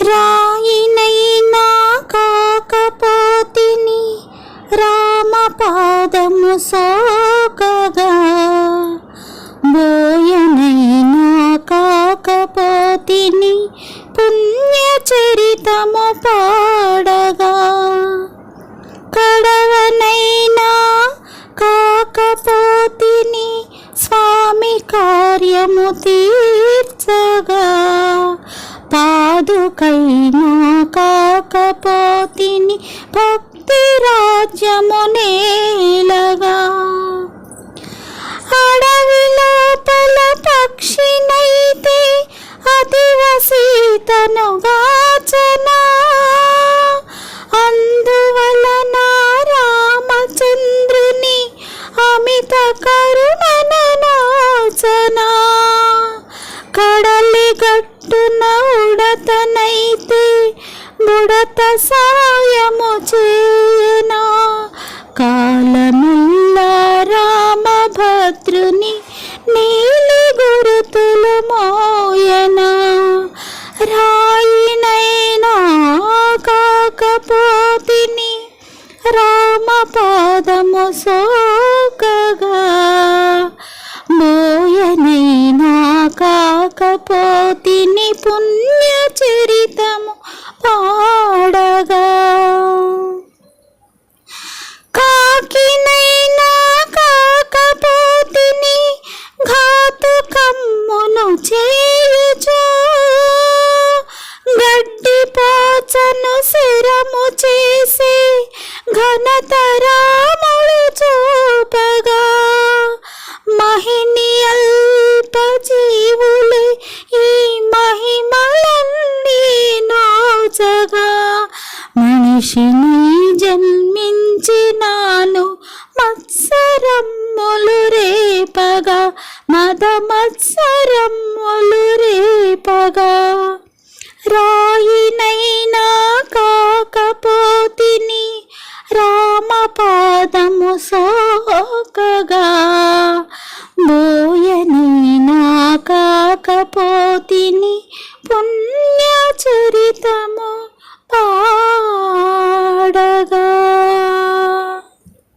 రాయినైనా కాకపోతిని రామపాదము సోకగా, బోయనైనా కాకపోతిని పుణ్యచరితము పాడగా, కడవనైనా కాకపోతిని స్వామి కార్యము తీర్చగా, పాదుకైనా కాకపోతిని భక్తి రాజ్యము నేలగా, అడవి లోపల పక్షినైతే అతివసీతను గాచనా, అందువలన రామచంద్రుని అమిత కరుణనోచనా, కడలి గట్టున ఉడతనైతే బుడత సాయము చేయనా, కాలమిల్లా రామభద్రుని నీలి గురుతులు మోయనా, రాయినైనా కాకపోతిని రామపాదము సోకగా, బోయనైనా కాకపోతిని పుణ్యచరితము పాడగా, కాకినైనా కాకపోతిని ఘాతుకమ్మును చేయుచు, గడ్డి పోచను శిరము చేసి ఘనత రాముడు చూపగా, మహిని అల్ప జీవులే ఈ మహిమలన్నీ నోచగా, మనిషిని జన్మించినాను మత్సరమ్ములు రేపగా, మద మత్సరమ్ములు రేపగా, రాయినైనా కాకపోతిని రామపాదము సోకగా, బోయనైనా కాకపోతిని పుణ్య